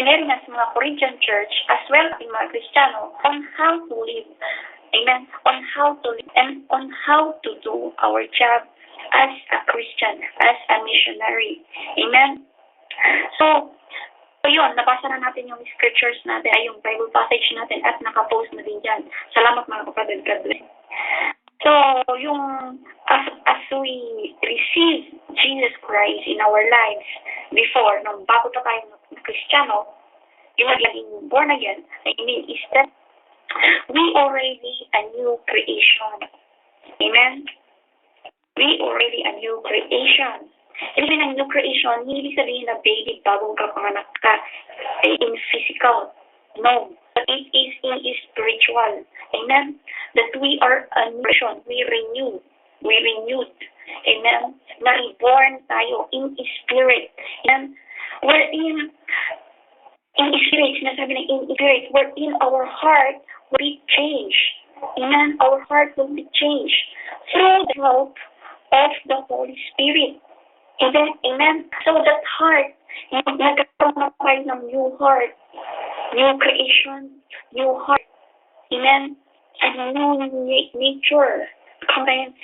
sinabi na sa mga Corinthian church as well as mga Kristiyano on how to live. Amen. On how to live and on how to do our job as a Christian, as a missionary. Amen. So yun, nabasa na natin yung scriptures natin, ay yung Bible passage natin at nakapost na din dyan. Salamat mga kapatid, God bless. So, yung as we receive Jesus Christ in our lives before, nung bago pa tayo na Kristiyano, yung naging born again, I mean, is that we already a new creation. Amen? We already a new creation. Ibig ng new creation, hindi sabihin na baby, bagong kapanganak ka, in physical. No. But it is in spiritual. Amen? That we are a new creation. We renewed. Amen? Na-reborn tayo in spirit. Amen? We're in spirit. Sinasabi na in spirit. We're in our heart will be changed. Amen? Our heart will be changed through the help of the Holy Spirit. Amen. So that heart, nagkakaroon na tayo ng new heart, new creation, new heart. Amen. And new nature. Amen.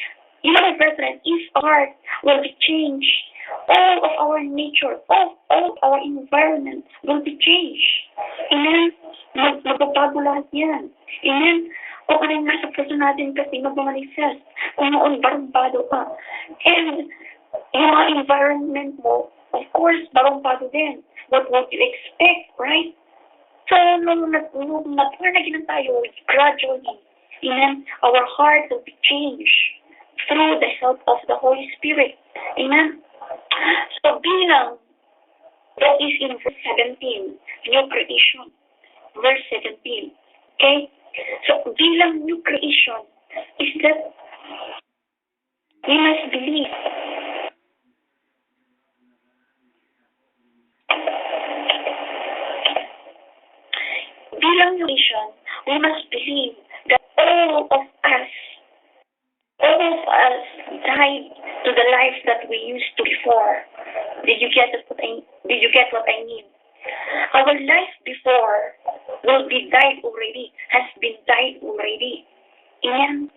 You know, my brethren, if heart will be changed, all of our nature, all of our environment will be changed. Amen. Magbabago lahat yan. Amen. O ano yung nasa puso natin kasi mag-manifest. Kung noon, barumbado ka. And yung mga environment mo, of course, barumbado din. What would you expect, right? So, nung nag-turn na tayo, gradually, amen, our heart will be changed through the help of the Holy Spirit. Amen? So, bilang, that is in verse 17, new creation. Verse 17. Okay? So, bilang new creation, is that we must believe. Bilang new creation, we must believe that all of us died to the life that we used to before. Did you get what I mean? Our life before will be died already, has been died already. Amen?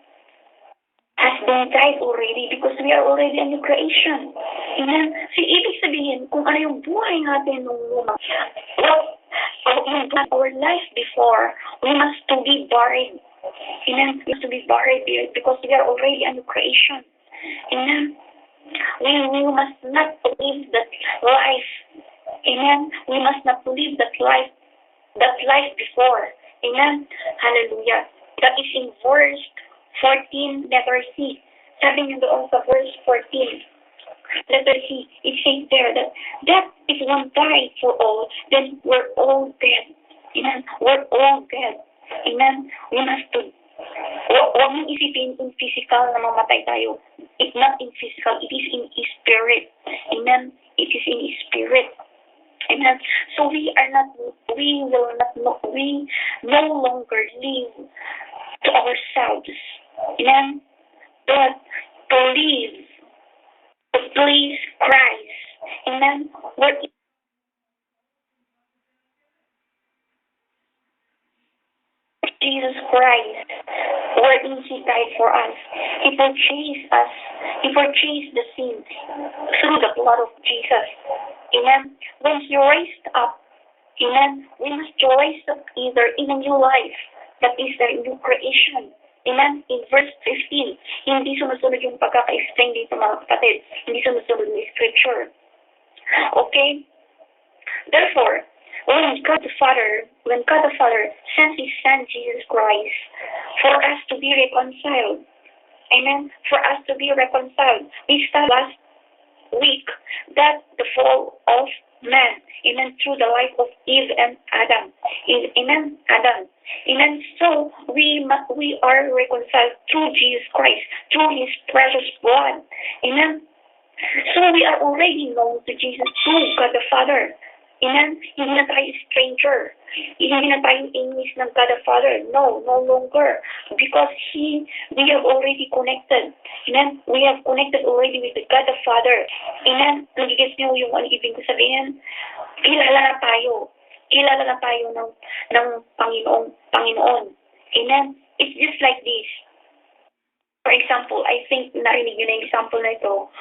Has been died already because we are already a new creation. Amen? So, ibig sabihin, kung ano yung buhay natin nung luma, our life before, we must to be buried. Amen? We must to be buried because we are already a new creation. Amen? We must not live that life. Amen? We must not live that life before. Amen? Hallelujah. That is in verse 14, letter C. Sabi niyo doon sa verse 14, letter C, it says there that if one died for all, then we're all dead. Amen? We're all dead. Amen? We must do. Huwag mong isipin in physical na mamatay tayo. It's not in physical, it is in spirit. Amen? It is in spirit. Amen? So we no longer live to ourselves. Amen? But to live, to please Christ. Amen? We're Jesus Christ, wherein He died for us. He purchased us. He purchased the sins through the blood of Jesus. Amen. When He raised up, amen, we must rise up either in a new life, that is the new creation. Amen. In verse 15, hindi sumusunod yung pagkaka-explain dito mga kapatid. Hindi sumusunod yung scripture. Okay? Therefore, when God the Father sent His Son Jesus Christ for us to be reconciled, amen, for us to be reconciled, we started last week that the fall of man, amen, through the life of Eve and Adam, amen, Adam, amen. So we are reconciled through Jesus Christ, through His precious blood, amen. So we are already known to Jesus, through God the Father. Amen? Hindi na tayo stranger. Hindi na tayo enemies ng God the Father. No longer. Because we have already connected. Amen? We have connected already with the God the Father. Amen? Nagigets niyo yung ano ibig ko sabihin? Kilala na tayo. kilala na tayo ng Panginoon. Amen? It's just like this. For example, I think narinig yun na example na ito.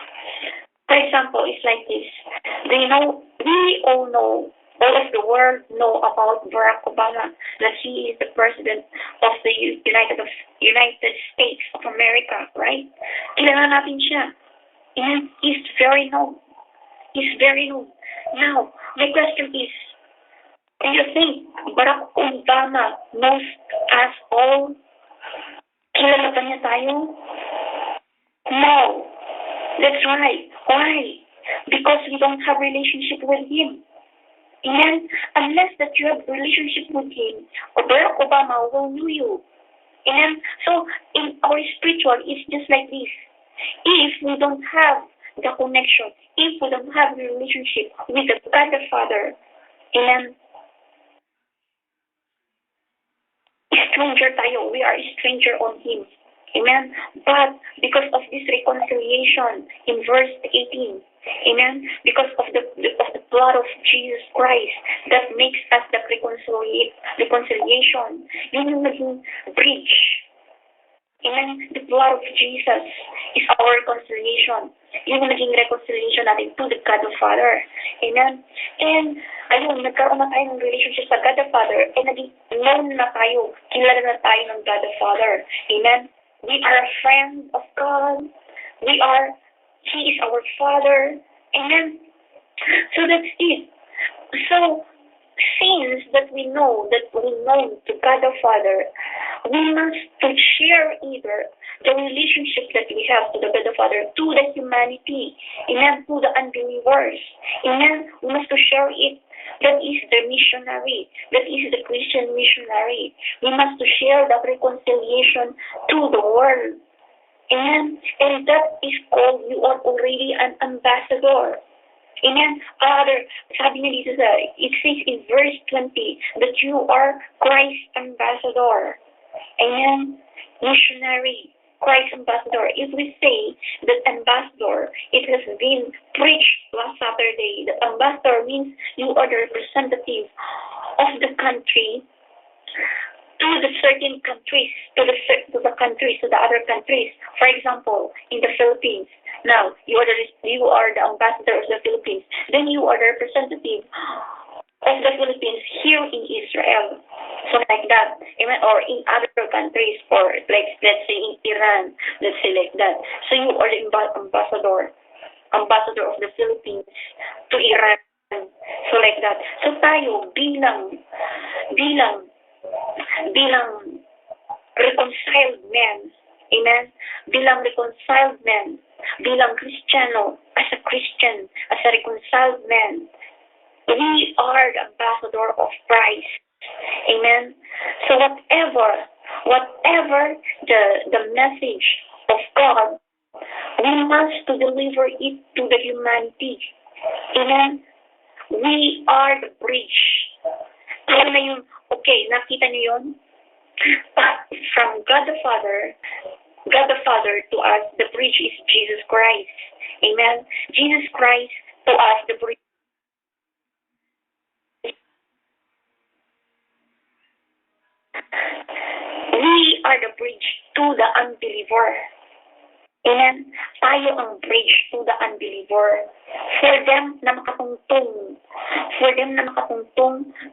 For example, it's like this. Do you know, we all of the world know about Barack Obama, that he is the president of the United States of America, right? Kilala natin siya. And he's very known. He's very known. Now, my question is, do you think Barack Obama knows us all? Kilala ba niya tayo? No. That's right. Why? Because we don't have relationship with him. Amen? Unless that you have relationship with him, Barack Obama will know you. Amen? So, in our spiritual, it's just like this. If we don't have the connection, if we don't have the relationship with the God the Father, amen, stranger tayo. We are a stranger on Him. Amen? But because of this reconciliation in verse 18, amen, because of the blood of Jesus Christ that makes us the reconciliation, yun yung naging bridge. Amen? The blood of Jesus is our reconciliation. Yun yung naging reconciliation natin to the God the Father. Amen? And, ayun, nagkaroon na tayo ng relationship sa God the Father, and naging known na tayo, kilala na tayo ng God the Father. Amen? We are a friend of God. He is our Father. Amen? So that's it. So, since that we know to God the Father, we must to share either the relationship that we have to the God the Father to the humanity, amen, to the unbelievers, amen. We must to share it. That is the missionary. That is the Christian missionary. We must to share the reconciliation to the world, amen. And that is called, you are already an ambassador. Amen. Sabi niya dito it says in verse 20 that you are Christ's ambassador. Amen. Missionary, Christ ambassador. If we say that ambassador, it has been preached last Saturday. That ambassador means you are the representative of the country to the certain countries, to the countries, to the other countries. For example, in the Philippines, now you are the ambassador of the Philippines. Then you are the representative of the Philippines here in Israel. So like that, amen, or in other countries, or like let's say in Iran, let's say like that. So you are the ambassador of the Philippines to Iran. So like that. So tayo bilang reconciled men, amen, bilang reconciled men, bilang Kristiyano, as a Christian, as a reconciled man, we are the ambassador of Christ. Amen. So whatever the message of God, we must to deliver it to the humanity. Amen. We are the bridge. Kaya na yung, okay, nakita niyo yun? But from God the Father to us, the bridge is Jesus Christ. Amen. Jesus Christ to us, the bridge. We are the bridge to the unbeliever. Amen? Tayo ang bridge to the unbeliever. For them na makatungtong.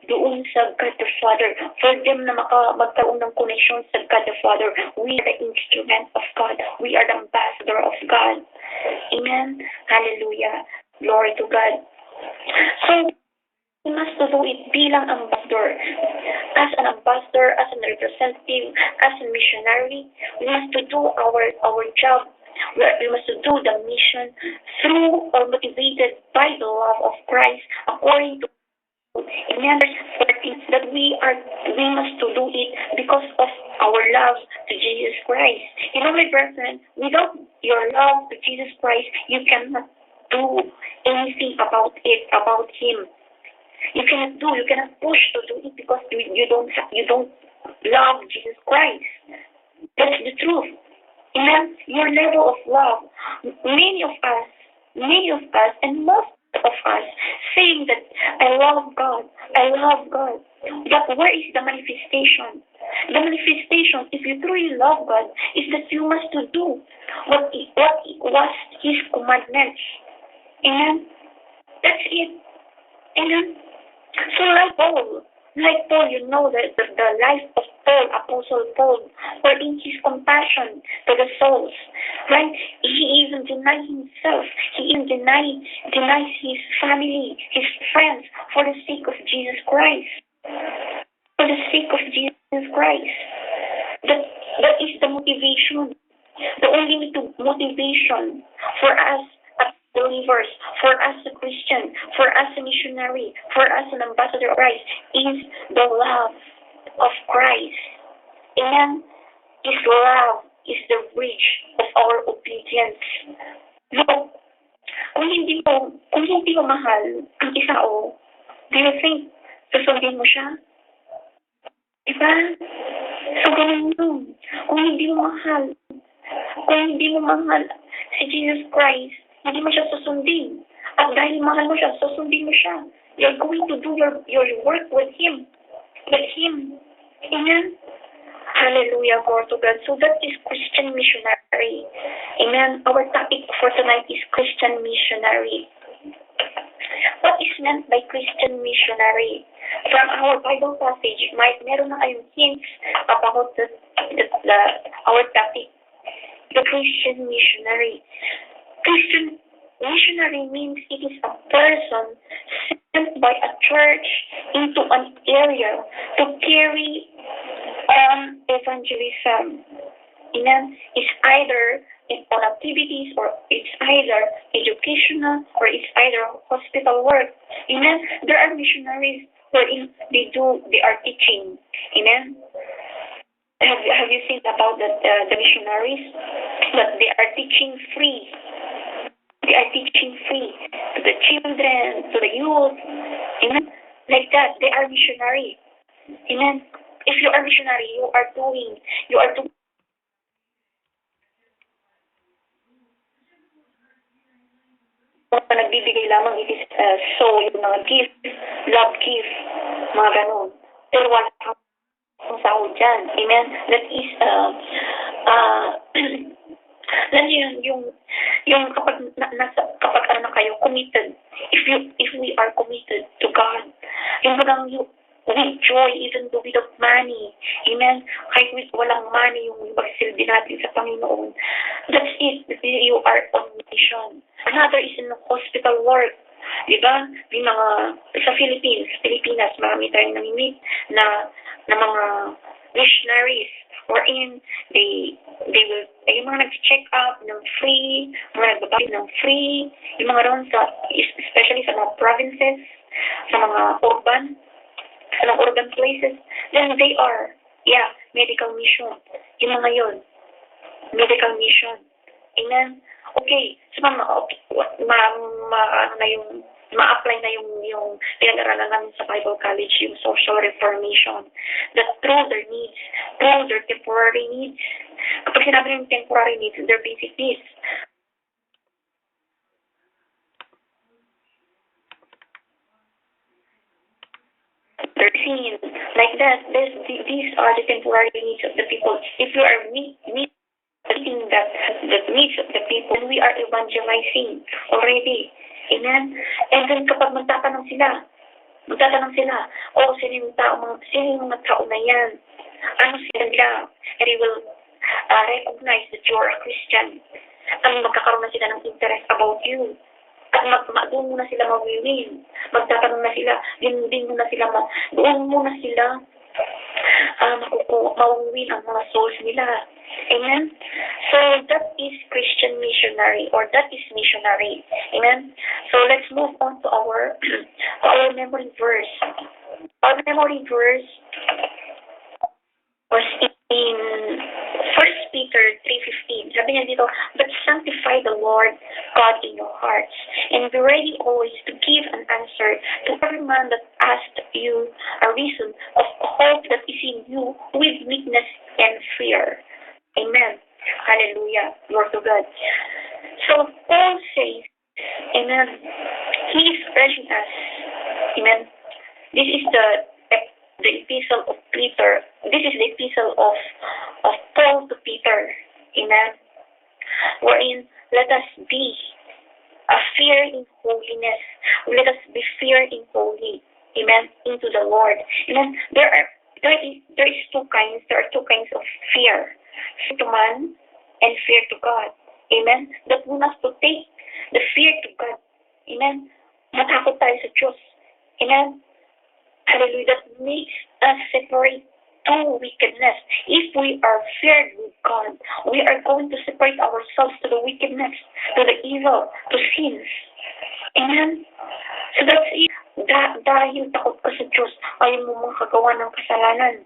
Doon sa God the Father. For them na magkaroon ng connection sa God the Father. We are the instrument of God. We are the ambassador of God. Amen? Hallelujah. Glory to God. So, we must do it bilang ambassador. As an ambassador, as a representative, as a missionary, we must to do our job. We must to do the mission through or motivated by the love of Christ, according to Amen. 14, that we must to do it because of our love to Jesus Christ. You know, my brethren, without your love to Jesus Christ, you cannot do anything about Him. You cannot push to do it because you don't love Jesus Christ. That's the truth. Amen. Your level of love, many of us, and most of us, saying that I love God, I love God. But where is the manifestation? The manifestation, if you truly love God, is that you must to do what was His commandments. Amen. That's it. Amen. So like Paul, you know that the life of Paul, Apostle Paul, wherein his compassion to the souls, right? He even denied himself. He even denies his family, his friends, for the sake of Jesus Christ. For the sake of Jesus Christ. That is the motivation. The only motivation for us as believers, for us a Christian, for us a missionary, for us an ambassador of Christ, is the love of Christ. And His love is the bridge of our obedience. Look, kung hindi mo mahal ang isa, do you think susundin mo siya? Diba? So, ganun yun. Kung hindi mo mahal si Jesus Christ, hindi mo siya susundin. At dahil mahal mo siya, susundin mo siya. You're going to do your work with Him. Amen? Hallelujah, glory to God. So that is Christian missionary. Amen? Our topic for tonight is Christian missionary. What is meant by Christian missionary? From our Bible passage, meron na kayong hints about our topic, the Christian missionary. Christian missionary means it is a person sent by a church into an area to carry on evangelism. Amen? It's either on activities, or it's either educational, or it's either hospital work. Amen? There are missionaries wherein they are teaching. Amen? Have you seen about the missionaries? But they are teaching free. They are teaching free to the children, to the youth. Amen? Like that, they are missionary. Amen? If you are missionary, you are doing nagbibigay lamang, it is so yung mga gift, love gift, mga ganun. Pero wala kang sahod dyan. Amen? That is, yung kapag ano na kayo, committed, if we are committed to God, yung bagang with joy, even though without money. Amen? Kahit walang money, yung pagsilbi natin sa Panginoon. That's it. You are on mission. Another is in hospital work. Diba? Yung mga, sa Pilipinas, marami tayong namimit na mga missionaries wherein they will, yung mga nag-check up ng free, mga nagbabalik ng free, yung mga ron especially sa mga provinces, sa mga urban places, then they are, medical mission. Yung mga yun, medical mission. Amen? Okay, so ma-apply na yung pinag-aralan namin sa Bible College, yung social reformation, that through their needs, through their temporary needs. Kapag sinabi ng temporary needs, their basic needs, they're seen like that. These are the temporary needs of the people. If you are meeting the needs of the people, we are evangelizing already. Amen? And then kapag magtatanong sila, sino yung mga tao na yan? Ano sila? And they will recognize that you are a Christian. Magkakaroon na sila ng interest about you. At doon muna sila mag-win. Magtatanong na sila, doon muna sila mawawin ang mga souls nila. Amen? So, that is Christian missionary, or that is missionary. Amen? So, let's move on to our memory verse. Our memory verse was in 1 Peter 3:15. Sabi niya dito, but sanctify the Lord God in your hearts, and be ready always to give an answer to every man that asks you a reason of hope that is in you with meekness and fear. Amen. Hallelujah. Glory to God. So Paul says, amen, He is urging us. Amen. This is the epistle of Peter. This is the epistle of Paul to Peter. Amen. Wherein let us be a fear in holiness. Let us be fear in holy. Amen. Into the Lord. Amen. There is two kinds. There are two kinds of fear. Fear to man and fear to God. Amen. That we must to take the fear to God. Amen. Matakot tayo sa Diyos. Amen. Hallelujah. That makes us separate to wickedness. If we are feared with God, we are going to separate ourselves to the wickedness, to the evil, to sins. Amen. So that's it. Dahil takot ka sa Diyos, ayaw mo makagawa ng kasalanan.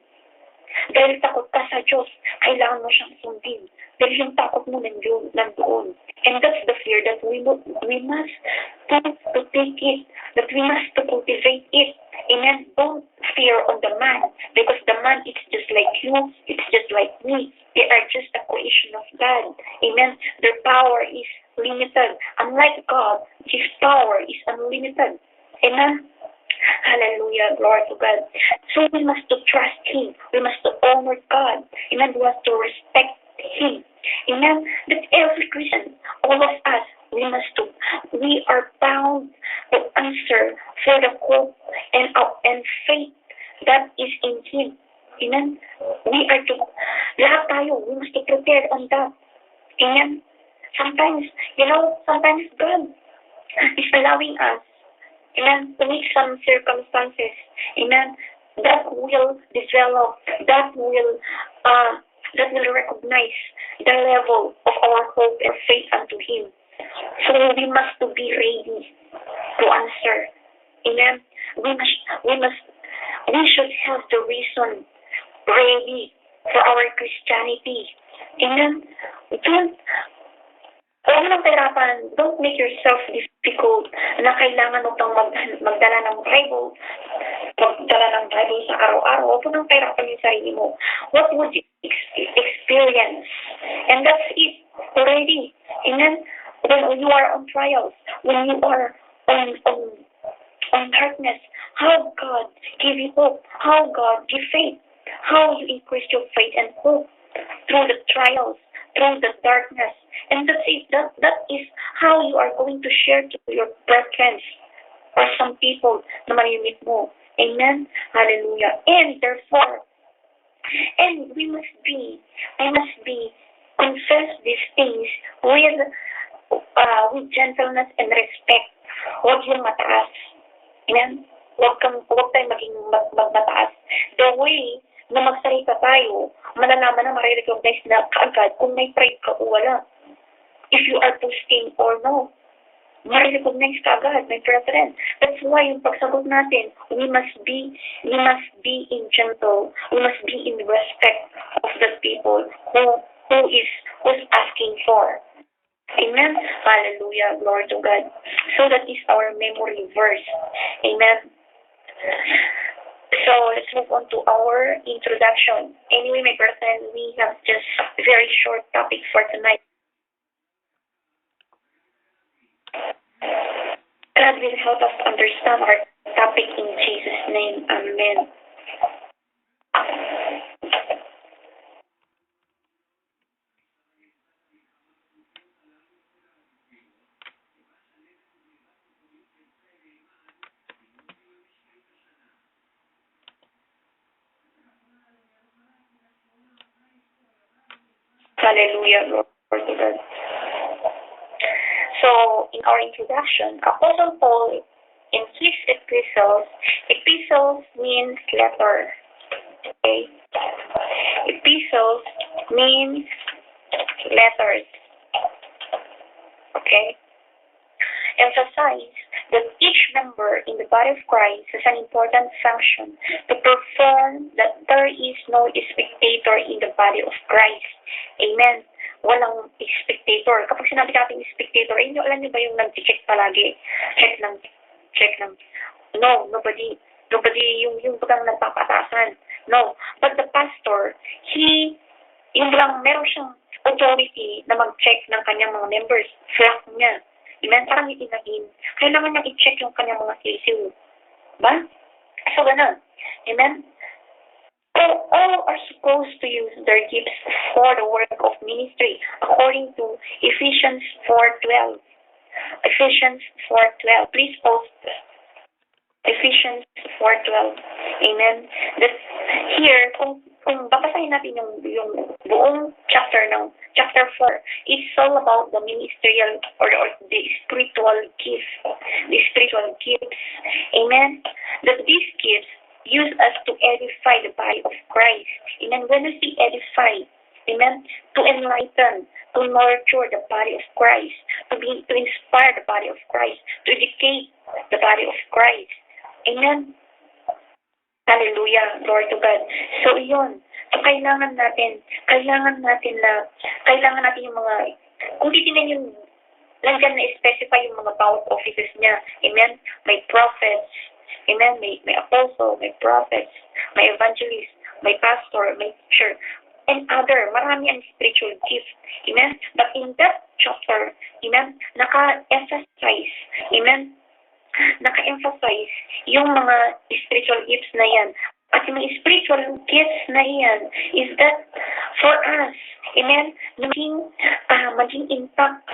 Dahil takot ka sa Diyos, kailangan mo siyang sundin. Dahil yung takot mo nandoon. And that's the fear that we must to take it, that we must to cultivate it. Amen. Don't fear on the man, because the man is just like you, it's just like me. They are just a creation of God. Amen. Their power is limited. Unlike God, His power is unlimited. Amen. Hallelujah. Glory to God. So we must to trust Him. We must to honor God. Amen. We must to respect Him. Amen. That every Christian, all of us, we are bound to answer for the hope and faith that is in Him. Amen. Lahat tayo, we must to prepare on that. Amen. Sometimes God is allowing us, amen, to make some circumstances, amen, that will develop, that will recognize the level of our hope and faith unto Him. So we must to be ready to answer. Amen. We should have the reason ready for our Christianity. Amen. Huwag mo nang pahirapan. Don't make yourself difficult na kailangan mo pang magdala ng Bible sa araw-araw. Huwag mo nang pahirapan yung sarili mo. What would you experience? And that's it already. Amen? When you are on trials, when you are on darkness, how God give you hope, how God give faith, how you increase your faith and hope through the trials, through the darkness. And that's it. That is how you are going to share to your brethren or some people na marinig mo. Amen? Hallelujah. And therefore, we must confess these things with gentleness and respect. Huwag yung mataas. Amen? Huwag tayo maging magmataas. The way na magsalita tayo, malalaman na marirecognize na kaagad kung may pride ka o wala. If you are boasting or no, marirecognize ka agad, my brethren. That's why yung pagsagot natin, we must be in gentle, we must be in respect of the people who's asking for. Amen. Hallelujah. Glory to God. So that is our memory verse. Amen. So let's move on to our introduction. Anyway, my brethren, we have just a very short topic for tonight. God will help us understand our topic in Jesus' name. Amen. Hallelujah, Lord to God. So, in our introduction, Apostle Paul, in his epistles means letter. Okay? Epistles means letters. Okay? Emphasize that each member in the body of Christ has an important function to perform, that there is no spectator in the body of Christ. Amen. Walang spectator. Kapag sinabi natin spectator, alam niyo ba yung nag-check palagi? Check lang. No, nobody yung bagang nagpapatasan. No. But the pastor, yung lang meron siyang authority na mag-check ng kanyang mga members. Flock niya. Amen? Parang itinahin. Kailangan niyang i-check yung kanyang mga sisiw. Ba? So, ganun. Amen? So, all are supposed to use their gifts for the work of ministry according to Ephesians 4:12. Ephesians 4:12. Please post Ephesians 4:12. Amen. That here, kung babasahin natin yung buong chapter 4, it's all about the ministerial or the spiritual gifts. The spiritual gifts. Amen. That these gifts use us to edify the body of Christ. Amen. When we see edify, amen, to enlighten, to nurture the body of Christ, to inspire the body of Christ, to educate the body of Christ. Amen. Hallelujah. Glory to God. So, yun. So, kailangan natin yung mga, kung titignan yung, nandiyan na-specify yung mga bawat offices niya. Amen. May prophets. Amen. May apostle, may prophets, may evangelist, may pastor, may teacher, and other. Marami ang spiritual gift. Amen. But in that chapter, amen, naka-emphasize, amen, naka-emphasize yung mga spiritual gifts na yan. At yung mga spiritual gifts na yan is that for us, amen, maging impact.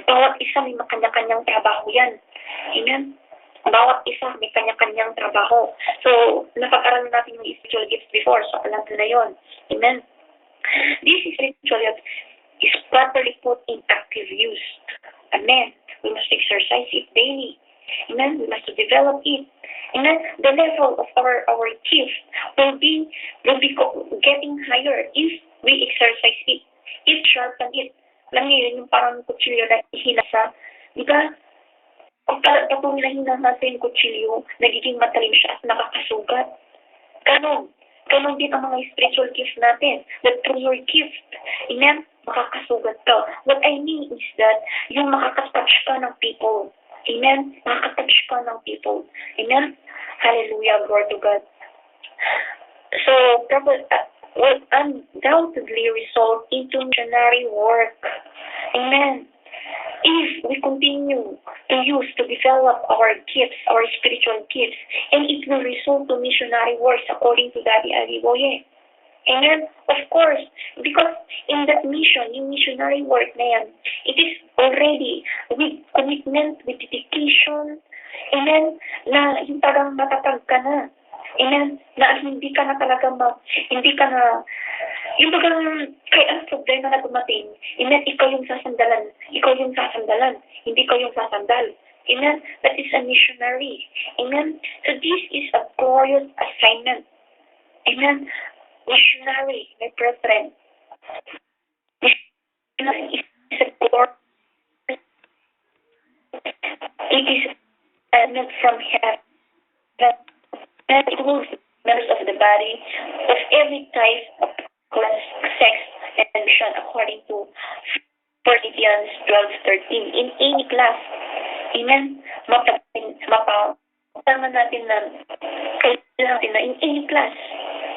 Bawat isa may kanya-kanyang trabaho yan. Amen. Bawat isa may kanya-kanyang trabaho. So, napag-aralan natin yung spiritual gifts before. So, alam na yun. Amen. This spiritual gift is properly put in active use. Amen. We must exercise it daily. Amen. We must develop it. Amen. The level of our gift will be getting higher if we exercise it. If sharpen it. Alam niyo yun, yung parang kutsilyo na ihinasa. Di ba? Kung patuloy na hinahasa yung kutsilyo, nagiging matalim siya at nakakasugat. Ganon din ang mga spiritual gift natin. That through your gift, amen, makakasugat ka. What I mean is that, yung makakatouch ka ng people. Amen? Makakatouch ka ng people. Amen? Hallelujah, glory to God. So, will undoubtedly result into missionary work. Amen. If we continue to develop our gifts, our spiritual gifts, and it will result to missionary works according to Daddy Aliboye. Amen? Of course, because in that mission, yung missionary work na yan, it is already with commitment, with dedication, amen, na yung talagang matatag ka na. Amen, na hindi ka na yung bagang, kaya ang problema na dumating, amen, ikaw yung sasandalan, hindi ka yung sasandal. Amen, that is a missionary. Amen, so this is a glorious assignment. Amen, missionary, my brethren. Missionary is a glorious, it is a assignment from heaven. That includes members of the body of every type of class, sex, and mission according to 1 Corinthians 12:13. In any class, amen, mapapagdaman natin na in any class,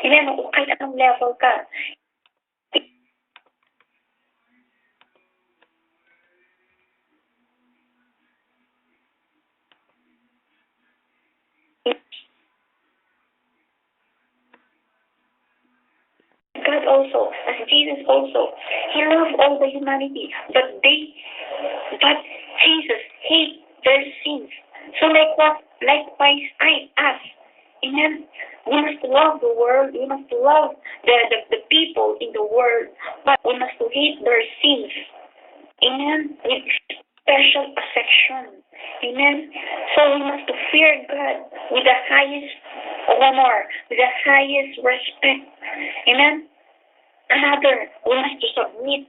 amen, kahit anong level ka, God also, as Jesus also, He loved all the humanity, but Jesus hated their sins. So likewise us. Amen. We must love the world, we must love the people in the world, but we must hate their sins. Amen. With special affection. Amen. So we must fear God with the highest honor, with the highest respect. Amen. Another, we must submit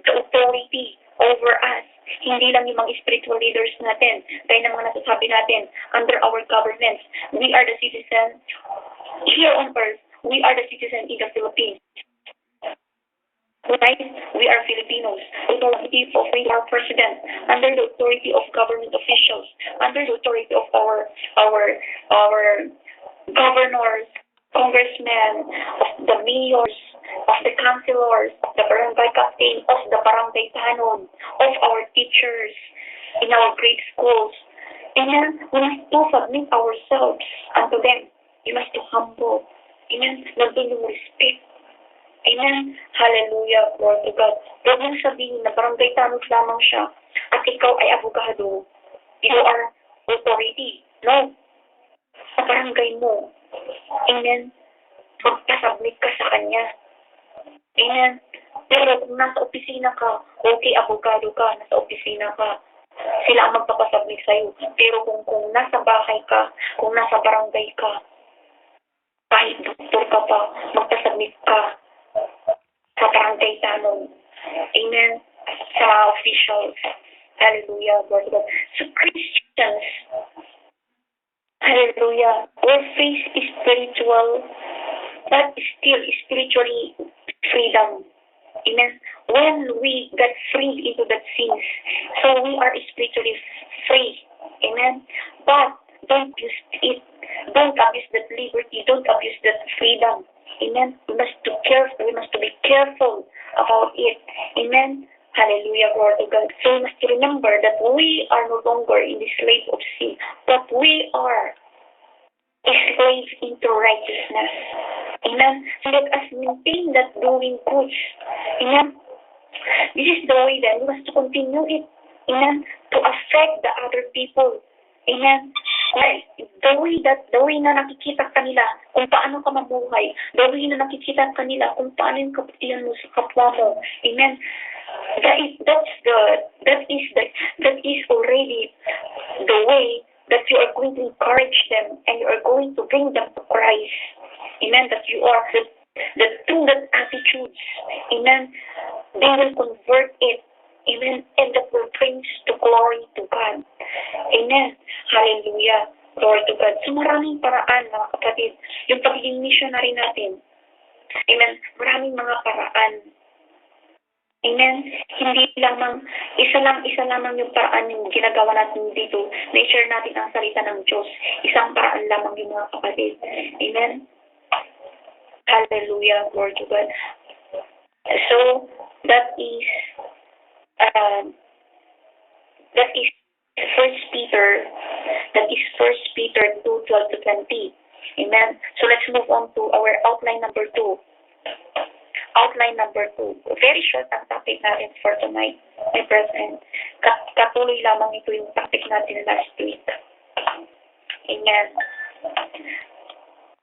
the authority over us. Hindi lang yung mga spiritual leaders natin. Dahil ng mga nasasabi natin, under our governments, we are the citizens here on earth. We are the citizens in the Philippines. Right? We are Filipinos. Authority of our president, under the authority of government officials, under the authority of our governors, congressmen, of the mayors, of the councilors, of the barangay captain, of the barangay tanod, of our teachers, in our grade schools. Amen. We must to submit ourselves unto them. We must to humble. Amen. Lagyan yung respect. Amen. Hallelujah. Glory to God. Huwag mong sabihin na barangay tanod lamang siya at ikaw ay abogado. You are authority. No. Sa barangay mo. Amen. Magpasubmit ka sa kanya. Amen. Pero kung nasa opisina ka, okay, abogado ka, nasa opisina ka, sila ang magpapasubmit sa'yo. Pero kung nasa bahay ka, kung nasa barangay ka, kahit doktor ka pa, magpasubmit ka sa barangay tanong. Amen. Sa officials. Hallelujah. Lord God. So Christians, hallelujah, our faith is spiritual, but still spiritually freedom. Amen. When we get freed into that sins, so we are spiritually free. Amen. But don't use it. Don't abuse that liberty. Don't abuse that freedom. Amen. We must be careful. We must be careful about it. Amen. Hallelujah, glory to God. So we must remember that we are no longer in the slave of sin, but we are a slave into righteousness. Amen. So let us maintain that doing good. Amen. This is the way that we must continue it. Amen. To affect the other people. Amen. Like, the way na nakikita kanila kung paano ka mabuhay, the way na nakikita kanila kung paano yung kabutihan mo sa kapwa mo. Amen. That is already the way that you are going to encourage them and you are going to bring them to Christ. Amen. That you are the through that attitudes. Amen. They will convert it. Amen. And that will bring to glory to God. Amen. Hallelujah. Glory to God. So maraming paraan, mga kapatid. Yung pagiging missionary natin. Amen. Maraming mga paraan. Amen. Hindi lamang, isa lamang yung paraan yung ginagawa natin dito na i-share natin ang salita ng Diyos. Isang paraan lamang yung mga kapatid. Amen. Hallelujah. Glory to God. So, that is First Peter. That is First Peter 2:12-20. Amen. So let's move on to our outline number 2. Outline number 2. Very short ang topic natin for tonight, my brethren. Katuloy lamang ito yung topic natin last week. Amen.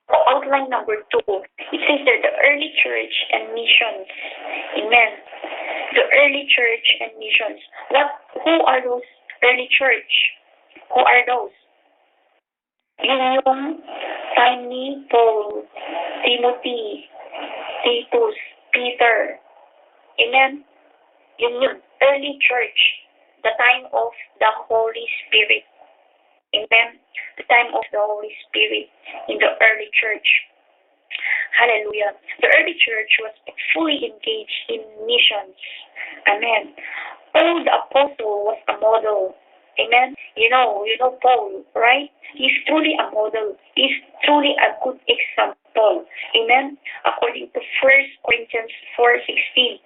Outline number 2. It says there, the early church and missions. Amen. The early church and missions. Who are those early church? Who are those? Yung time ni Paul, Timothy, Titus, Peter. Amen. Yung early church, the time of the Holy Spirit. Amen. The time of the Holy Spirit in the early church. Hallelujah. The early church was fully engaged in missions. Amen. Paul the apostle was a model. Amen. You know Paul, right? He's truly a model. He's truly a good example. Amen. According to 1 Corinthians 4:16.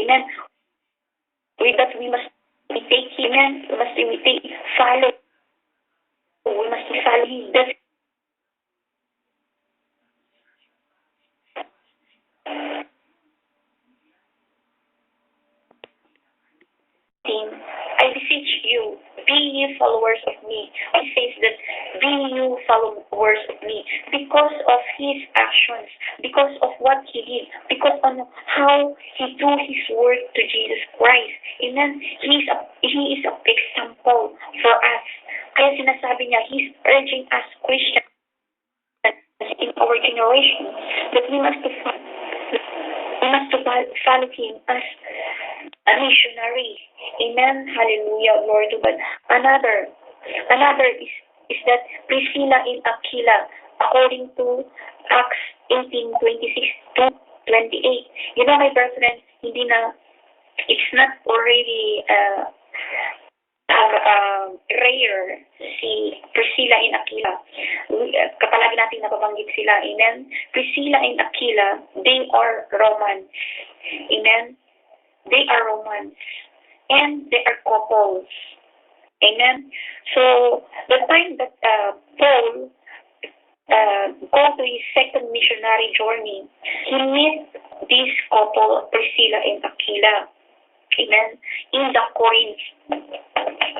Amen. With that we must imitate him. Amen. We must imitate, follow. We must follow him. That's I beseech you, be ye followers of me. He says that, be you followers of me, because of his actions, because of what he did, because on how he do his work to Jesus Christ. Amen. He is a example for us. Kaya sinasabi niya, he's urging us Christians in our generation that we must follow him as a missionary. Amen. Hallelujah. Glory to God. Another is that Priscilla and Aquila, according to Acts 18:26-28. You know, my brethren, it's not already rare si Priscilla and Aquila. Kapalagi natin nababanggit sila. Amen. Priscilla and Aquila, they are Romans. Amen. They are Romans. And they are couples. Amen. So the time that Paul go to his second missionary journey, he met this couple, Priscilla and Aquila. Amen. In the Corinth,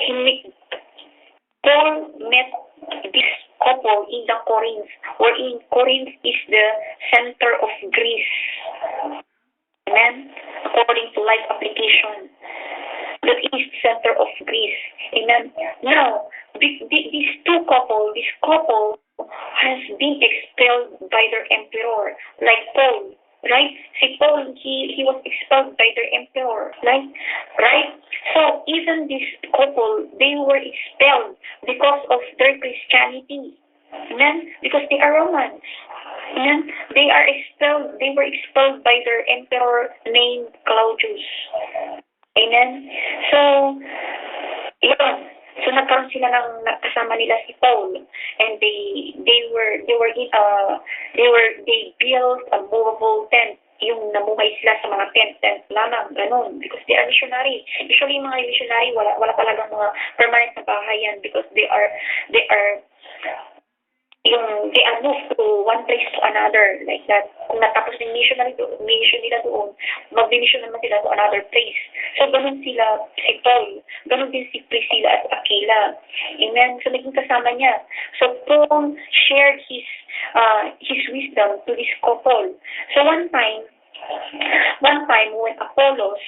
he met, Paul met this couple in the Corinth, wherein Corinth is the center of Greece. Amen. According to life application, the east center of Greece. Amen. Now, these this couple has been expelled by their emperor, like Paul, right? Si Paul, he was expelled by their emperor, right? So even this couple, they were expelled because of their Christianity. Amen? Because they are Romans. Amen? They were expelled by their emperor named Claudius. Amen? So, yun. So nagkaroon sila ng kasama nila si Paul, and they built a movable tent. Yung namuhay sila sa mga tent lamang, ganun, because they are missionary. Usually yung mga missionary, wala talagang mga permanent na bahay yan, because they are moved to one place to another, like that. Kung natapos yung mission nila doon, mag-mission naman sila to another place. So, ganun sila, si Paul. Ganun din si Priscilla at Aquila. Amen? So, naging kasama niya. So, Paul shared his wisdom to this couple. So, one time when Apollos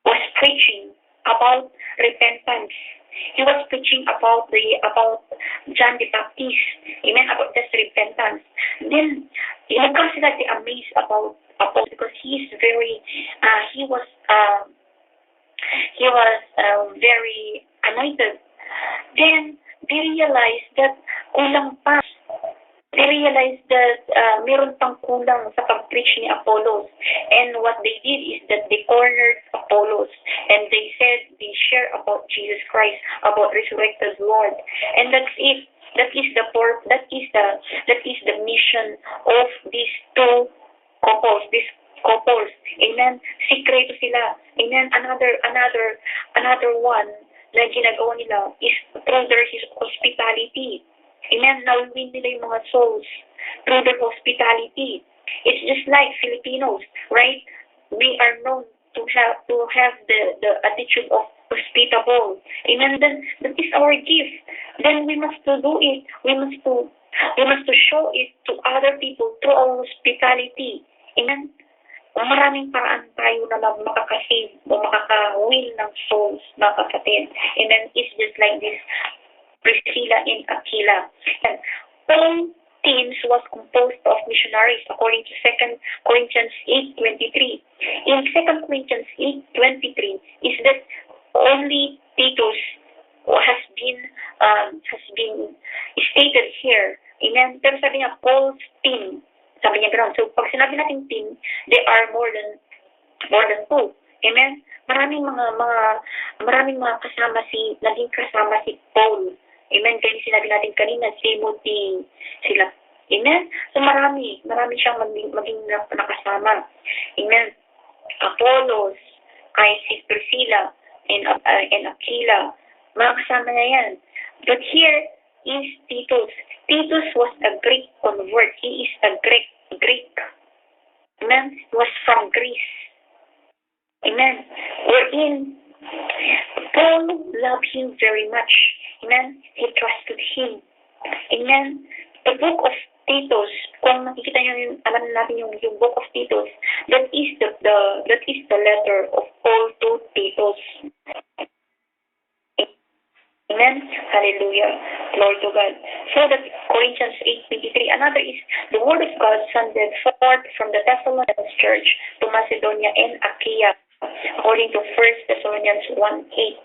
was preaching about repentance, he was preaching about John the Baptist, amen, about just repentance. Then nagkaroon sila amazed about Paul, because he is very he was very anointed. Then they realized that kulang pa. They realized that meron pang kulang sa pag-preach ni Apollos. And what they did is that they cornered Apollos, and they share about Jesus Christ, about resurrected Lord. And that's it. That is the mission of these two couples, Amen. Sikreto sila. Amen. Another one na ginagawa nila is through their hospitality. Amen. Nawin nila yung mga souls through their hospitality. It's just like Filipinos, right? We are known to have the attitude of hospitable. Amen. Then that is our gift. Then we must to do it. We must to show it to other people through our hospitality. Amen. Maraming paraan tayo na makaka-save o makaka-win ng souls, mga kapatid. Amen. It's just like this Priscilla and Aquila. And Paul teams was composed of missionaries according to 2 Corinthians 8:23. In 2 Corinthians 8:23 is that only Titus has been stated here. Amen. Pero sabi niya, Paul's team. Sabi niya gano'n. So pag sinabi natin team, they are more than two. Amen. Maraming mga naging kasama si Paul. Amen. Kaya sinabi natin kanina, Timothy, sila. Amen. So marami siyang maging nakasama. Amen. Apollos, kay si Priscilla, and Aquila, mga kasama na yan. But here is Titus. Titus was a Greek convert. He is a Greek. Amen. He was from Greece. Amen. Wherein Paul loved him very much. Amen. He trusted him. Amen. The book of Titus, kung makikita niyo alam natin yung book of Titus, that is the letter of Paul to Titus. Amen. Hallelujah. Glory to God. So that Corinthians 8:23. Another is the word of God sended forth from the Thessalonians church to Macedonia and Achaia, according to 1 Thessalonians 1:8.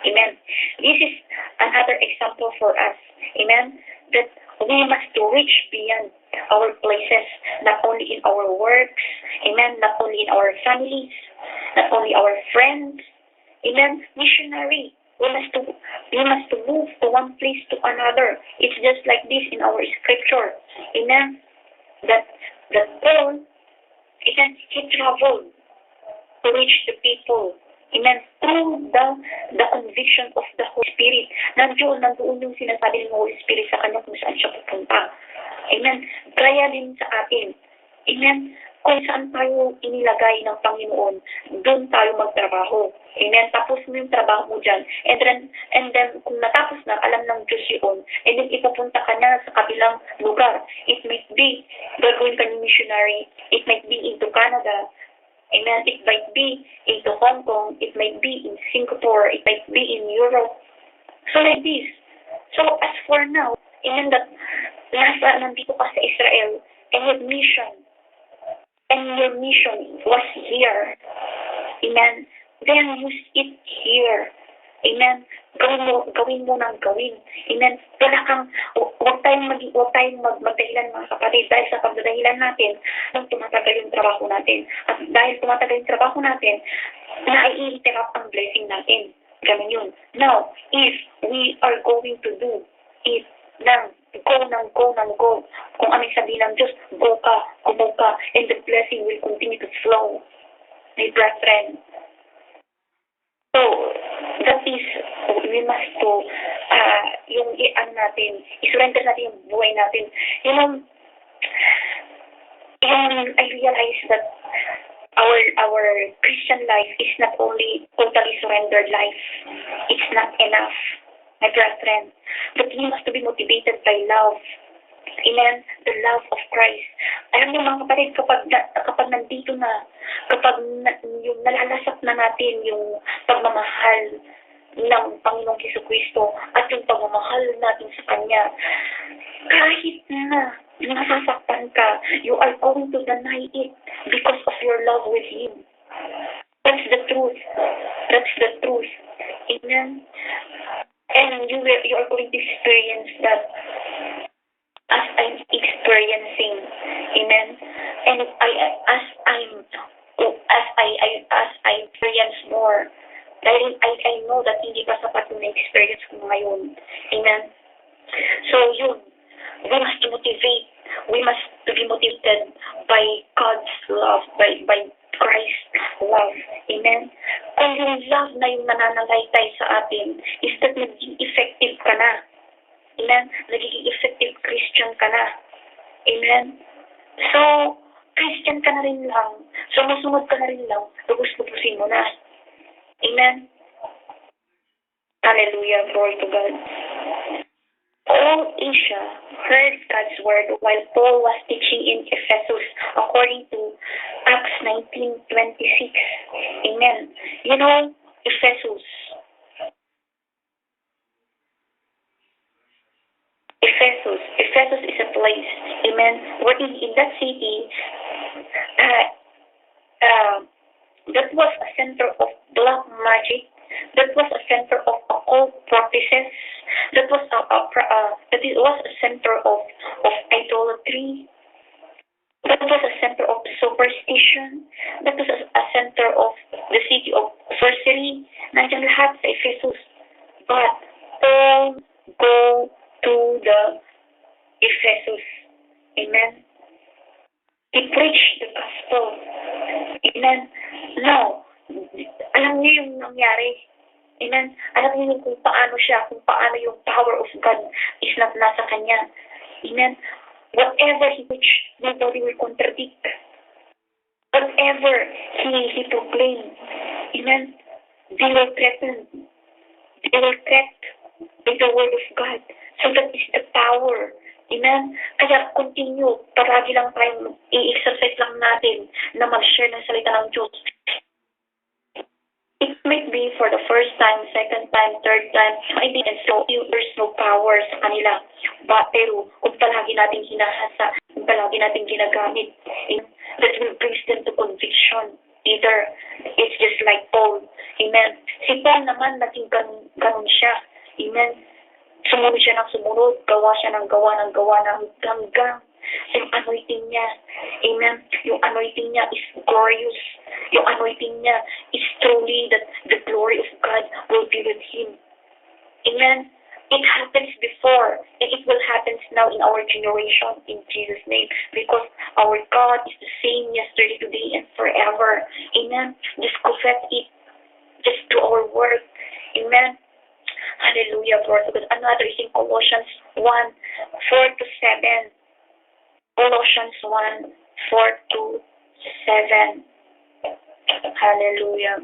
Amen. This is another example for us. Amen. That we must reach beyond our places, not only in our works. Amen. Not only in our families, not only our friends. Amen. Missionary. We must to move to one place to another. It's just like this in our scripture. Amen. That Paul, he traveled. to reach the people. Amen. Through the conviction of the Holy Spirit. Nandoon yung sinasabi ng Holy Spirit sa kanya kung saan siya pupunta. Amen. Gaya din sa atin. Amen. Kung saan tayo inilagay ng Panginoon, doon tayo magtrabaho. Amen. Tapos mo yung trabaho mo dyan. And then, kung natapos na, alam ng Diyos yun. And then, ipupunta ka na sa kabilang lugar. It might be, gagawin ka ng missionary. It might be into Canada. Amen. It might be into Hong Kong. It might be in Singapore. It might be in Europe. So, like this. So, as for now, amen, that nandito ka sa Israel, and your mission, was here. Amen. Then use it here. Amen. Gawin mo ng gawin. Amen. Huwag tayong magdahilan mga kapatid dahil sa pagdadahilan natin nang tumatagal yung trabaho natin. At dahil tumatagal yung trabaho natin, nai-interrupt ang blessing natin. Ganun yun. Now, if we are going to do it go. Kung anong sabihin ng Diyos, go ka, kumog ka, and the blessing will continue to flow. My brethren. So, that is, we must do, isurrender natin yung buhay natin. I realize that our Christian life is not only totally surrendered life. It's not enough, my brethren. But we must be motivated by love. Amen? The love of Christ. Alam niyo mga kapatid, kapag nandito na, yung nalalasap na natin yung pagmamahal ng Panginoong Jesucristo at yung pagmamahal natin sa Kanya, kahit na nasasaktan ka, you are going to deny it because of your love with Him. That's the truth. Amen? And you are going to experience that as I'm experiencing. Amen? And as I experience more, dahil I know that hindi pa sapat yung na-experience ko ngayon. Amen? So we must motivate. We must be motivated by God's love, by Christ's love. Amen? Kung yung love na yung nananalaytay sa atin, is that naging effective ka na. Amen? Nagiging effective Christian ka na. Amen? So, Christian ka na rin lang. So, masunod ka na rin lang. Lubos-lubusin mo na. Amen? Hallelujah. Glory to God. All Asia heard God's word while Paul was teaching in Ephesus, according to Acts 19:26. Amen. You know, Ephesus is a place, amen, where in that city, that was a center of black magic, that was a center of occult practices, that was a center of idolatry, that was a center of superstition, that was a center of the city of sorcery. Nandiyan lahat sa Ephesus. But all go to the Ephesus. Amen. He preached the gospel. Amen. Now, alam niyo yung nangyari. Amen. Alam niyo kung paano yung power of God is nasa kanya. Amen. Whatever he preached, nobody will contradict. Whatever he proclaimed, amen, they were threatened. They were cracked with the word of God. So that is the power. Amen? Kaya continue, palagi lang tayong i-exercise lang natin na mag-share ng salita ng Diyos. It might be for the first time, second time, third time, I didn't so there's no power sa kanila. Pero kung palagi natin hinahasa, kung palagi natin ginagamit, that will bring them to conviction. Either it's just like Paul. Amen? Si Paul naman, naging ganun siya. Amen? Sumunod siya ng sumunod, gawa siya ng gawa hanggang yung anointing niya. Amen? Yung anointing niya is glorious. Yung anointing niya is truly that the glory of God will be with him. Amen? It happens before, and it will happen now in our generation, in Jesus' name, because our God is the same yesterday, today, and forever. Amen. Just confess it. Just do our work. Amen. Hallelujah, Lord. Because another is in Colossians 1, 4 to 7. Colossians 1, 4 to 7. Hallelujah.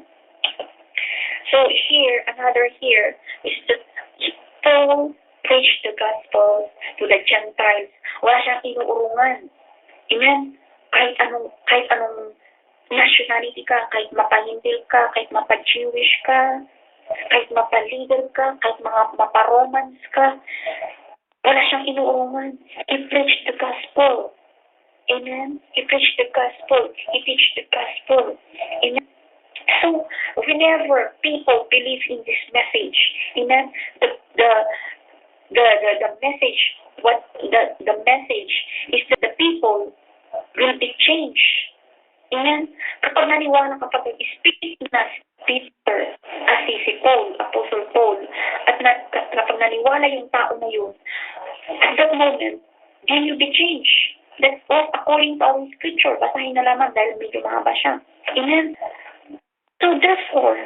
So here, another here is that Paul preached the gospel to the Gentiles. Wala siyang inuurungan. Amen? Kahit anong nationality ka, kahit mapa-Hintil ka, kahit mapa-Jewish ka, kahit mapa-leader ka, kahit mapa-Romans ka, wala siyang inuurungan. He preached the gospel. Amen? He preached the gospel. He teach the gospel. Amen? So, whenever people believe in this message, amen, the message, the message is that the people will be changed. Amen? Kapag naniwala, kapag nag-speak na si Peter, si Paul, Apostle Paul, at kapag naniwala yung tao na yun, at that moment, they will be changed. That's all according to our scripture. Basahin na lamang dahil medyo mahaba siya. Amen? So therefore,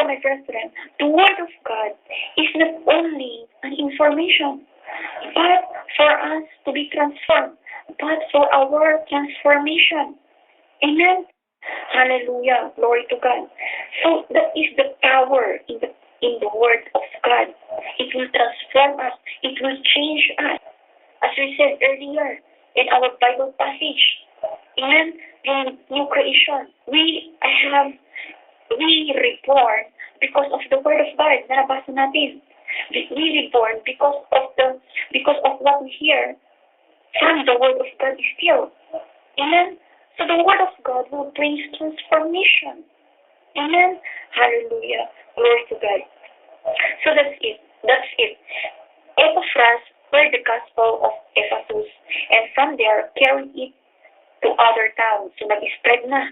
my brethren, the Word of God is not only an information, but for us to be transformed, but for our transformation. Amen? Hallelujah. Glory to God. So that is the power in the Word of God. It will transform us. It will change us. As we said earlier in our Bible passage, amen, in new creation, we reborn because of the Word of God na nabasa natin. We reborn because of what we hear from the Word of God still. Amen? So the Word of God will bring transformation. Amen? Hallelujah. Glory to God. So that's it. Epaphras heard the gospel of Ephesus, and from there carried it to other towns. So nag-spread na.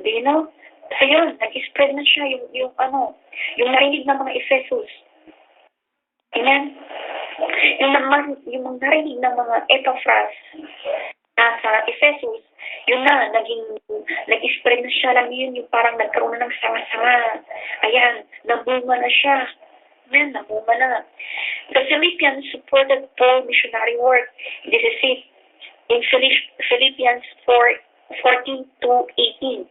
Do you know? So yun, nag-spread na siya yung narinig ng mga Ephesus. Amen? Yung narinig ng mga Epaphras sa Ephesus, yun na, nag-spread na siya. Alam yun, yung parang nagkaroon na ng sanga-sanga. Ayan, nabunga na siya. Amen, nabunga na. The Philippians supported Paul's missionary work. This is it. In Philippians 4:14 to 18.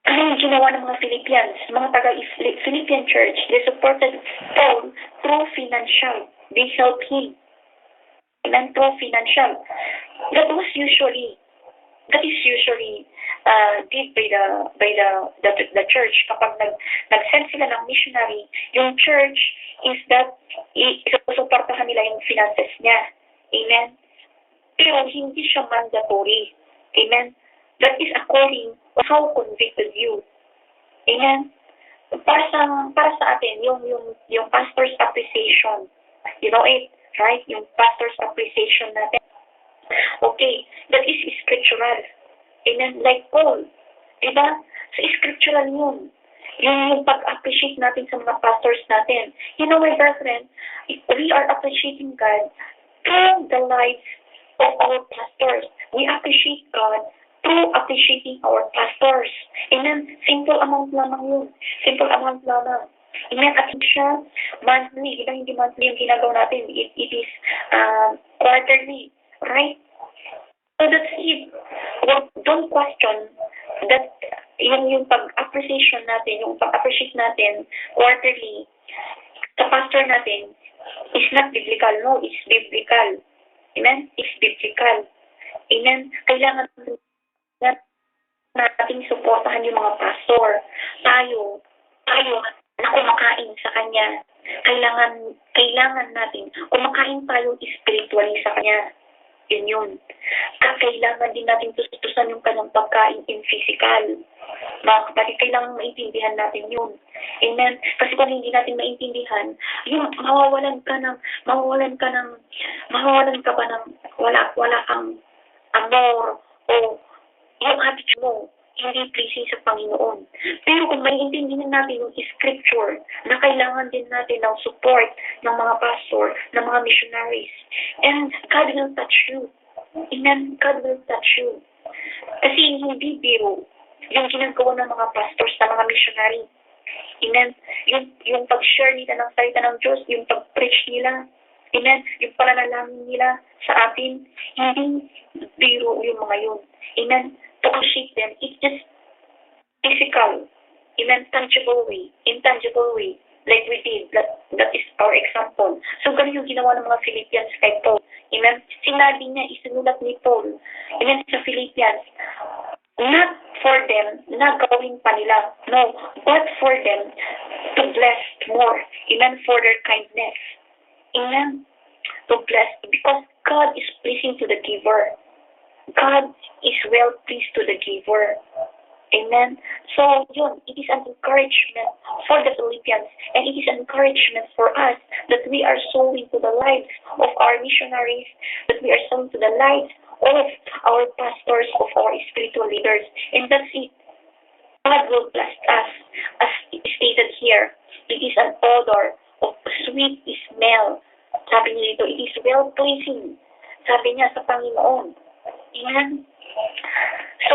Ano yung ginawa ng mga Philippians? Mga taga-Philippian church, they supported Paul through financial. They helped him. And through financial. That is usually did by the church. Kapag nag-send sila ng missionary, yung church is that isusuportahan nila yung finances niya. Amen? Pero hindi siya mandatory. Amen? That is according to how convicted you. Amen? Para sa atin, yung pastor's appreciation. You know it, right? Yung pastor's appreciation natin. Okay, that is scriptural. Amen? Like Paul. Diba? So, scriptural yun. Yung pag-appreciate natin sa mga pastors natin. You know, my brethren, we are appreciating God through the lives of our pastors. We appreciate God through appreciating our pastors. Amen? Simple amount lamang yun. Simple amount lamang. Amen? At siya, monthly. Diba hindi monthly yung ginagawa natin? It is quarterly. Right? So that's it. Don't question that yung pag-appreciation natin, yung pag-appreciate natin quarterly sa pastor natin is not biblical. No, it's biblical. Amen? It's biblical. Amen? Kailangan natin suportahan yung mga pastor. Tayo na kumakain sa kanya. Kailangan natin kumakain tayo spiritually sa kanya. Yun. At kailangan din natin tustusan yung kanyang pagkain in physical. Mga kapatid, kailangan maintindihan natin yun. Amen? Kasi kung hindi natin maintindihan, yung mawawalan ka ba ng wala kang amor o yung attitude mo, hindi pleasing sa Panginoon. Pero kung maiintindihan natin yung scripture na kailangan din natin ng support ng mga pastor, ng mga missionaries, and God will touch you. Amen? God will touch you. Kasi hindi biro yung ginagawa ng mga pastors, ng mga missionary. Amen? Yung pag-share nila ng salita ng Diyos, yung pag-preach nila, amen? Yung pananalangin nila sa atin, hindi biro yung mga yun. Amen? To appreciate them, it's just physical, amen? Tangible way, intangible way, like we did. That is our example. So, ganun yung ginawa ng mga Philippians kay Paul. Amen? Sinabi niya, isinulat ni Paul, amen, sa Philippians, not for them, na gawin pa nila, no, but for them to bless more, amen, for their kindness, amen, to bless, because God is pleasing to the giver. God is well pleased to the giver. Amen. So, yun, it is an encouragement for the Philippians, and it is an encouragement for us that we are sowing to the lives of our missionaries, that we are sowing to the lives of our pastors, of our spiritual leaders. And that's it. God will bless us, as stated here. It is an odor of sweet smell. Sabi niya dito, it is well pleasing. Sabi niya sa Panginoon. Amen. So,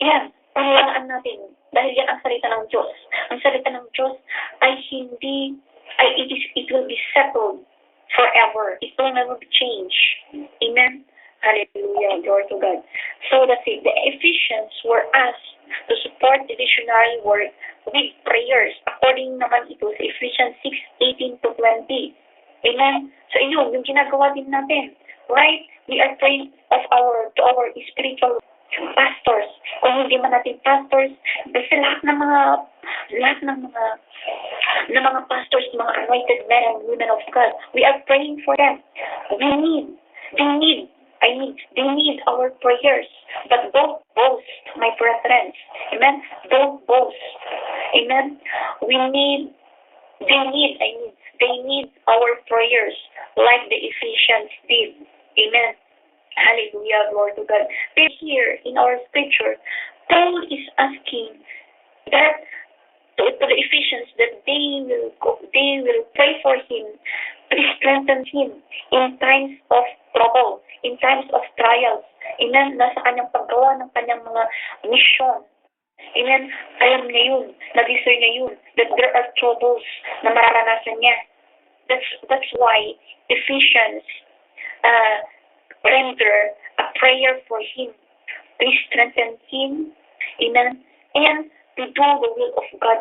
yan, paniwalaan natin. Dahil yan ang salita ng Diyos. Ang salita ng Diyos ay it will be settled forever. It will never be changed. Amen. Hallelujah. Glory to God. So that's it. The Ephesians were asked to support the missionary work with prayers. According naman ito sa Ephesians 6:18-20. Amen. So yun, yung ginagawa din natin. Right? We are praying to our spiritual pastors. Kung hindi man natin pastors, kasi lahat ng mga pastors, mga anointed men and women of God, we are praying for them. They need our prayers. But don't boast, my brethren. Amen? Don't boast. Amen? They need our prayers like the Ephesians did. Amen. Hallelujah, glory to God. But here in our scripture, Paul is asking that to the Ephesians that they will pray for him, to strengthen him in times of trouble, in times of trials. Amen. Nasa kanyang paggawa ng kanyang mga mission. Amen. Alam niya yun, nag-discern niya yun, that there are troubles na mararanasan niya. That's why Ephesians render a prayer for him, to strengthen him, amen, and to do the will of God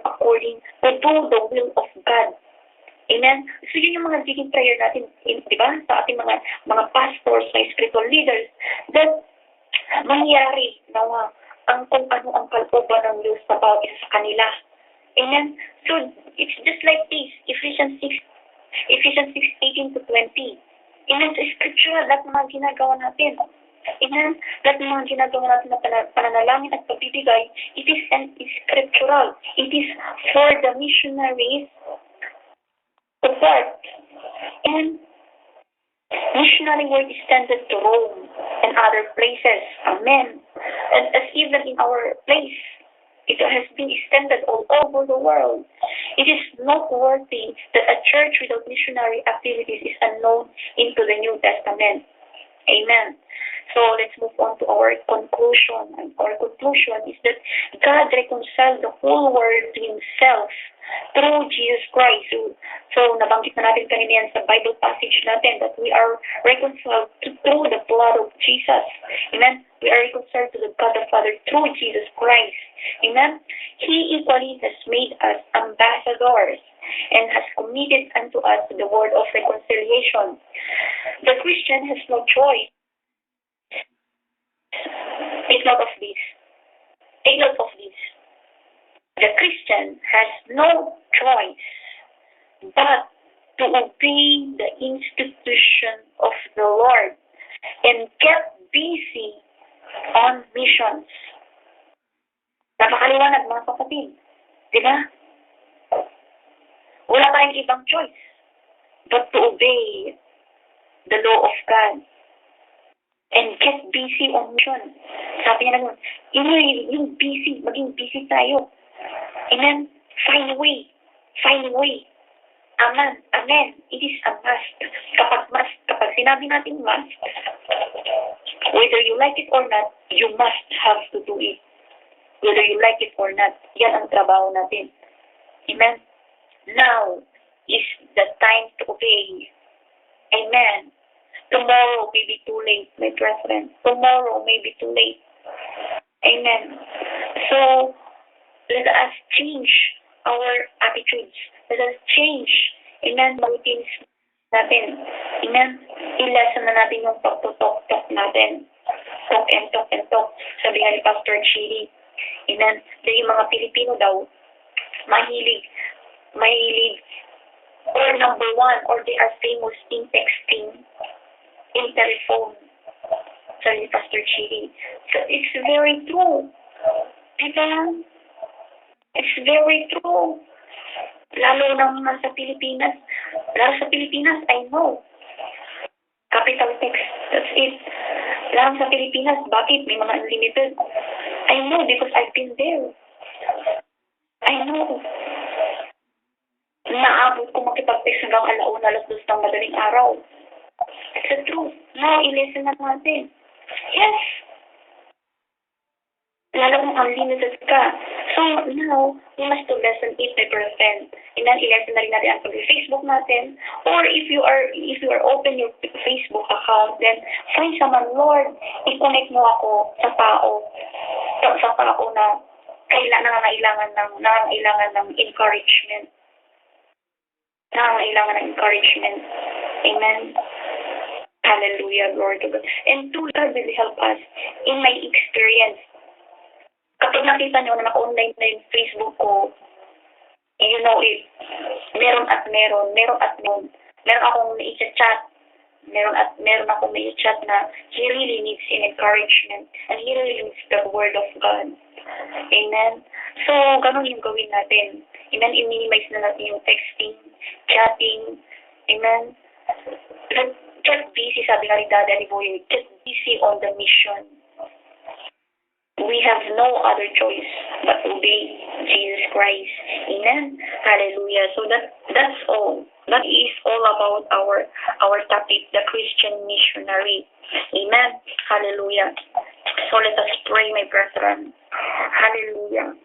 amen. So yun yung mga digging prayer natin, di ba, sa ating mga pastors, mga spiritual leaders, that mangyari nawa kung ano ang kalooban ng Diyos sa bawat isa sa kanila. Amen. So it's just like this, Ephesians 6:18-20. Amen. Sa scripture, lahat ng mga ginagawa natin. Amen. Lahat ng mga ginagawa natin na pananalangin at pagbibigay, it is scriptural. It is for the missionaries support. And missionary work extended to Rome and other places. Amen. And as even in our place, it has been extended all over the world. It is noteworthy that a church without missionary activities is unknown into the New Testament. Amen. So let's move on to our conclusion. And our conclusion is that God reconciled the whole world to Himself through Jesus Christ. So nabanggit na natin kanina yan sa Bible passage natin that we are reconciled through the blood of Jesus. Amen. We are reconciled to the God the Father through Jesus Christ. Amen. He equally has made us ambassadors and has committed unto us the word of reconciliation. The Christian has no choice. Take note of this. Take note of this. The Christian has no choice but to obey the institution of the Lord and get busy on missions. Napakaliwanag mga kapatid. Diba? Wala tayong ibang choice but to obey the law of God. and get busy on mission. Sabi niya naman, yung busy, maging busy tayo. Amen? Find a way. Find a way. Amen. Amen. It is a must. Kapag sinabi natin must, whether you like it or not, you must have to do it. Whether you like it or not, yan ang trabaho natin. Amen? Now is the time to obey. Amen. Tomorrow may be too late, my brethren. Tomorrow may be too late. Amen. So, let us change our attitudes. Let us change. Amen. Routines natin. Amen. I-lesson na natin yung talk natin. Talk and talk and talk. Sabi nga ni Pastor Chidi. Amen. Dahil yung mga Pilipino daw, mahilig, or number one, or they are famous in texting, in telephone. Sabi ni Pastor Chidi. So, it's very true. Amen. It's very true. Lalo naman sa Pilipinas. I know. Capital text. That's it. Lalo sa Pilipinas, bakit? May mga unlimited. I know because I've been there. I know. Naabot ko makipag-text hanggang alauna, alas 2 ng madaling araw. It's the truth. Now, i-listen na natin. Yes. Lalo kung unlimited ka. So, now, we must to lesson it by percent. And then, i-lesson na rin natin ang pag-Facebook natin. Or if you are open your Facebook account, then find someone, Lord, i-connect mo ako sa tao na nangangailangan ng encouragement. Nangangailangan ng encouragement. Amen. Hallelujah, glory to God. And truly, God will help us. In my experience, kapag nakita nyo na naka-online na yung Facebook ko, you know it, meron akong na-chat, meron akong na-chat na he really needs an encouragement and he really needs the word of God. Amen? So, ganun yung gawin natin. Amen? I-minimize na natin yung texting, chatting. Amen? Get busy, sabi nga ni Dada ni Boy, get busy on the mission. We have no other choice but to obey Jesus Christ. Amen. Hallelujah. So that's all. That is all about our topic, the Christian missionary. Amen. Hallelujah. So let us pray, my brethren. Hallelujah.